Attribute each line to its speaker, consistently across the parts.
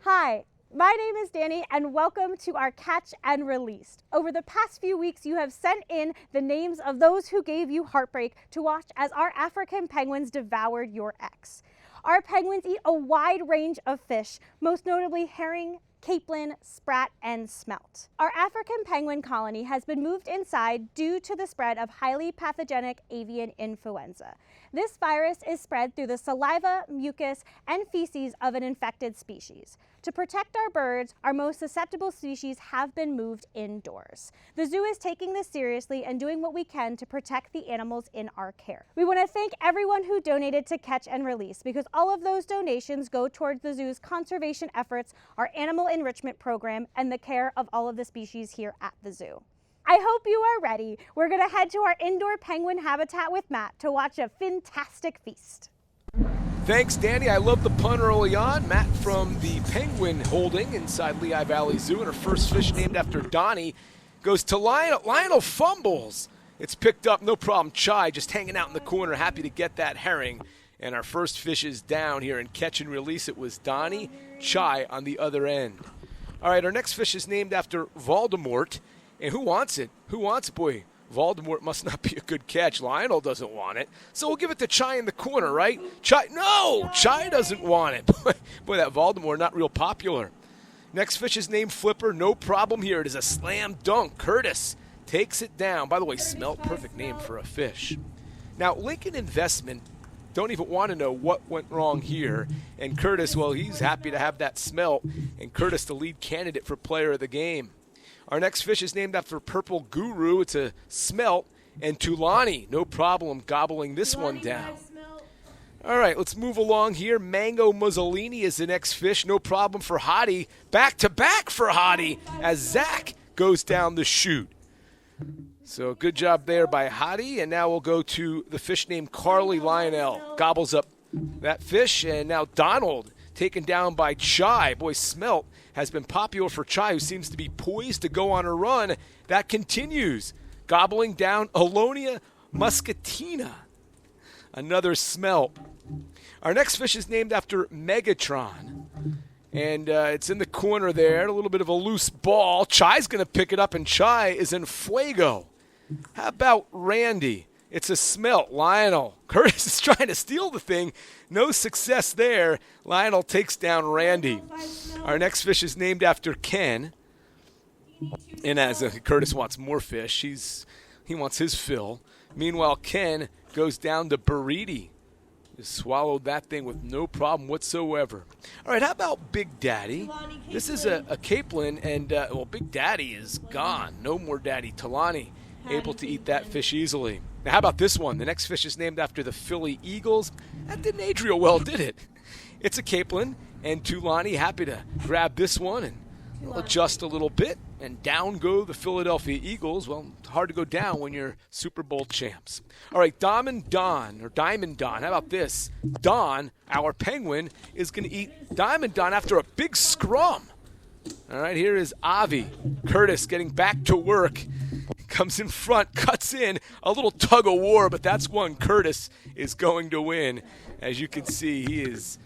Speaker 1: Hi, my name is Danny and welcome to our Catch and Released. Over the past few weeks, you have sent in the names of those who gave you heartbreak to watch as our African penguins devoured your ex. Our penguins eat a wide range of fish, most notably herring, capelin, sprat, and smelt. Our African penguin colony has been moved inside due to the spread of highly pathogenic avian influenza. This virus is spread through the saliva, mucus, and feces of an infected species. To protect our birds, our most susceptible species have been moved indoors. The zoo is taking this seriously and doing what we can to protect the animals in our care. We want to thank everyone who donated to Catch and Release because all of those donations go towards the zoo's conservation efforts, our animal enrichment program, and the care of all of the species here at the zoo. I hope you are ready. We're going to head to our indoor penguin habitat with Matt to watch a fantastic feast.
Speaker 2: Thanks, Danny. I love the pun early on. Matt from the penguin holding inside Lehigh Valley Zoo, and her first fish named after Donnie goes to Lionel. Lionel fumbles. It's picked up, no problem. Chai just hanging out in the corner, happy to get that herring. And our first fish is down here in Catch and Release. It was Donnie, Chai on the other end. All right, our next fish is named after Voldemort. And who wants it? Who wants it? Boy, Voldemort must not be a good catch. Lionel doesn't want it. So we'll give it to Chai in the corner, right? Chai, no! Chai doesn't want it. Boy, that Voldemort not real popular. Next fish is named Flipper. No problem here. It is a slam dunk. Curtis takes it down. By the way, smelt, perfect name for a fish. Now, Lincoln Investment don't even want to know what went wrong here. And Curtis, well, he's happy to have that smelt. And Curtis, the lead candidate for player of the game. Our next fish is named after Purple Guru. It's a smelt. And Tulani, no problem gobbling this one down. All right, let's move along here. Mango Mussolini is the next fish. No problem for Hottie. Back-to-back for Hottie as Zach goes down the chute. So good job there by Hottie. And now we'll go to the fish named Carly Lionel. Gobbles up that fish. And now Donald taken down by Chai. Boy, smelt has been popular for Chai, who seems to be poised to go on a run. That continues. Gobbling down Alonia muscatina. Another smelt. Our next fish is named after Megatron. And it's in the corner there, a little bit of a loose ball. Chai's going to pick it up, and Chai is in fuego. How about Randy? It's a smelt. Lionel. Curtis is trying to steal the thing. No success there. Lionel takes down Randy. Our next fish is named after Ken. And as Curtis wants more fish, he wants his fill. Meanwhile, Ken goes down to Buriti. Just swallowed that thing with no problem whatsoever. All right, how about Big Daddy? This is a capelin, and, well, Big Daddy is gone. No more Daddy. Talani able to eat that fish easily. Now, how about this one? The next fish is named after the Philly Eagles. That didn't age real well, did it? It's a capelin, and Tulani happy to grab this one and adjust a little bit, and down go the Philadelphia Eagles. Well, it's hard to go down when you're Super Bowl champs. All right, Diamond Don. How about this? Don, our penguin, is going to eat Diamond Don after a big scrum. All right, here is Avi. Curtis getting back to work. Comes in front, cuts in, a little tug of war, but that's one Curtis is going to win. As you can see, he is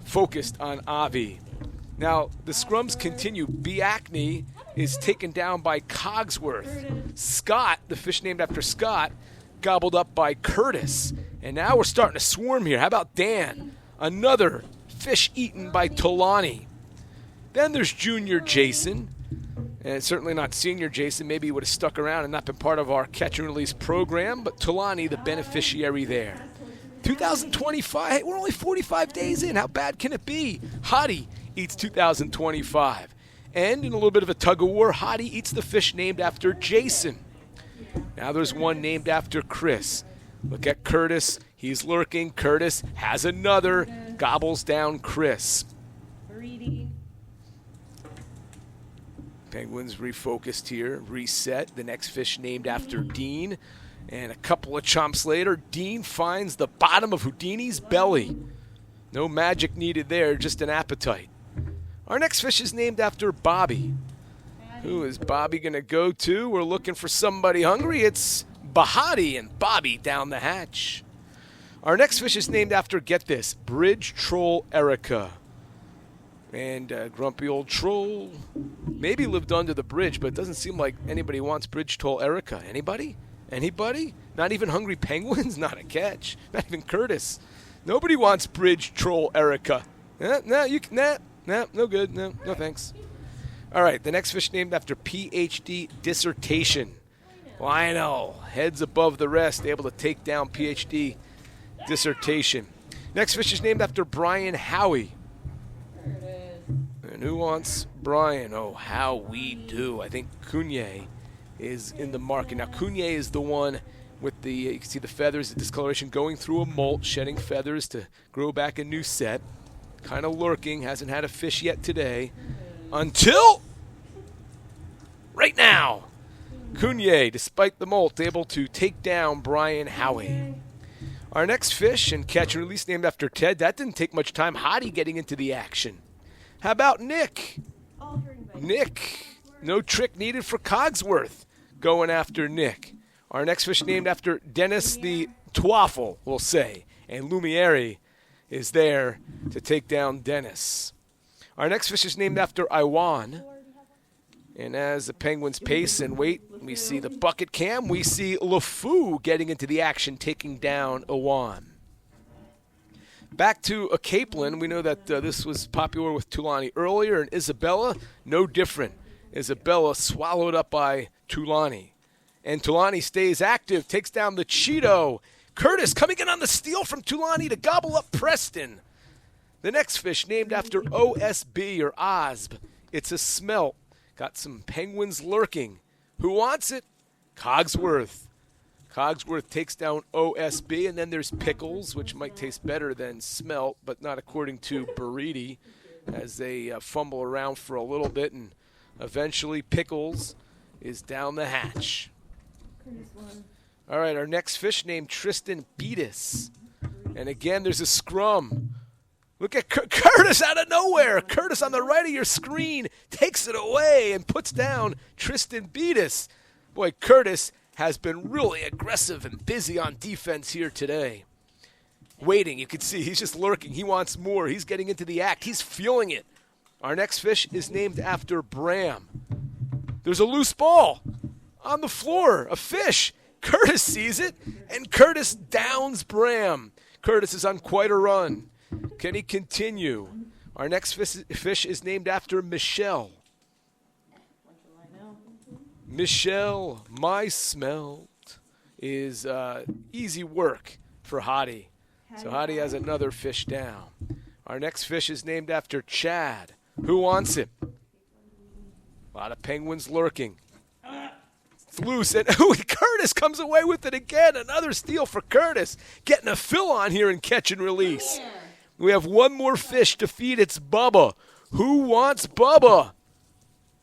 Speaker 2: focused on Avi. Now, the scrums continue. Biacne is taken down by Cogsworth. Scott, the fish named after Scott, gobbled up by Curtis. And now we're starting to swarm here. How about Dan? Another fish eaten by Tulani. Then there's Junior Jason. And certainly not Senior Jason. Maybe he would have stuck around and not been part of our catch and release program. But Tulani, the beneficiary there. 2025. Hey, we're only 45 days in. How bad can it be? Hottie eats 2025. And in a little bit of a tug of war, Hottie eats the fish named after Jason. Now there's one named after Chris. Look at Curtis. He's lurking. Curtis has another. Gobbles down Chris. Penguins refocused here, reset. The next fish named after Dean. And a couple of chomps later, Dean finds the bottom of Houdini's belly. No magic needed there, just an appetite. Our next fish is named after Bobby. Who is Bobby going to go to? We're looking for somebody hungry. It's Bahati and Bobby down the hatch. Our next fish is named after, get this, Bridge Troll Erica. And grumpy old troll maybe lived under the bridge, but it doesn't seem like anybody wants bridge troll Erica. Anybody? Anybody? Not even hungry penguins? Not a catch. Not even Curtis. Nobody wants bridge troll Erica. No good. No thanks. All right, the next fish named after PhD dissertation. Lionel, heads above the rest, able to take down PhD dissertation. Next fish is named after Brian Howie. And who wants Brian? Oh, how we do. I think Cunye is in the market. Now, Cunye is the one with the, you can see the feathers, the discoloration, going through a molt, shedding feathers to grow back a new set. Kind of lurking, hasn't had a fish yet today. Until right now. Cunye, despite the molt, able to take down Brian Howie. Our next fish and catch and release named after Ted. That didn't take much time. Hottie getting into the action. How about Nick? Nick, no trick needed for Cogsworth going after Nick. Our next fish named after Dennis the Twaffle, we'll say. And Lumiere is there to take down Dennis. Our next fish is named after Iwan. And as the Penguins pace and wait, we see the bucket cam. We see LeFou getting into the action, taking down Iwan. Back to a Capeland. We know that this was popular with Tulani earlier, and Isabella, no different. Isabella swallowed up by Tulani. And Tulani stays active, takes down the Cheeto. Curtis coming in on the steal from Tulani to gobble up Preston. The next fish named after OSB or OSB. It's a smelt. Got some penguins lurking. Who wants it? Cogsworth. Cogsworth takes down OSB, and then there's Pickles, which might taste better than smelt, but not according to Buriti, as they fumble around for a little bit, and eventually Pickles is down the hatch. All right, our next fish named Tristan Beatus. And again, there's a scrum. Look at Curtis out of nowhere. Curtis on the right of your screen takes it away and puts down Tristan Beatus. Boy, Curtis has been really aggressive and busy on defense here today. Waiting, you can see he's just lurking. He wants more. He's getting into the act. He's feeling it. Our next fish is named after Bram. There's a loose ball on the floor, a fish. Curtis sees it, and Curtis downs Bram. Curtis is on quite a run. Can he continue? Our next fish is named after Michelle. Michelle, my smelt is easy work for Hottie. So Hottie has another fish down. Our next fish is named after Chad. Who wants it? A lot of penguins lurking. It's loose, and Curtis comes away with it again. Another steal for Curtis. Getting a fill on here in catch and release. We have one more fish to feed. It's Bubba. Who wants Bubba?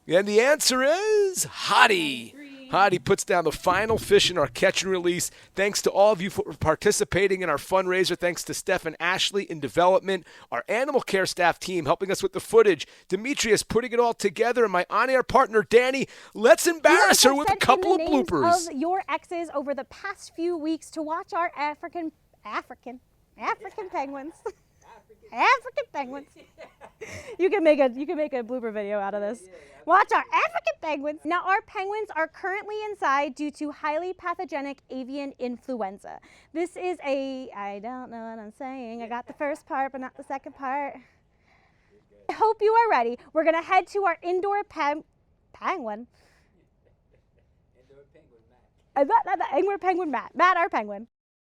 Speaker 2: And the answer is Hottie. Hottie puts down the final fish in our catch and release. Thanks to all of you for participating in our fundraiser. Thanks to Steph and Ashley in development, our animal care staff team helping us with the footage, Demetrius putting it all together, and my on-air partner, Danny. Let's embarrass her with a couple of bloopers.
Speaker 1: Of your exes over the past few weeks to watch our African penguins. African penguins. You can make a blooper video out of this. Watch our African penguins. Now, our penguins are currently inside due to highly pathogenic avian influenza. This is I don't know what I'm saying. I got the first part, but not the second part. I hope you are ready. We're going to head to our indoor penguin. Indoor penguin Matt. Indoor penguin Matt. Matt, our penguin.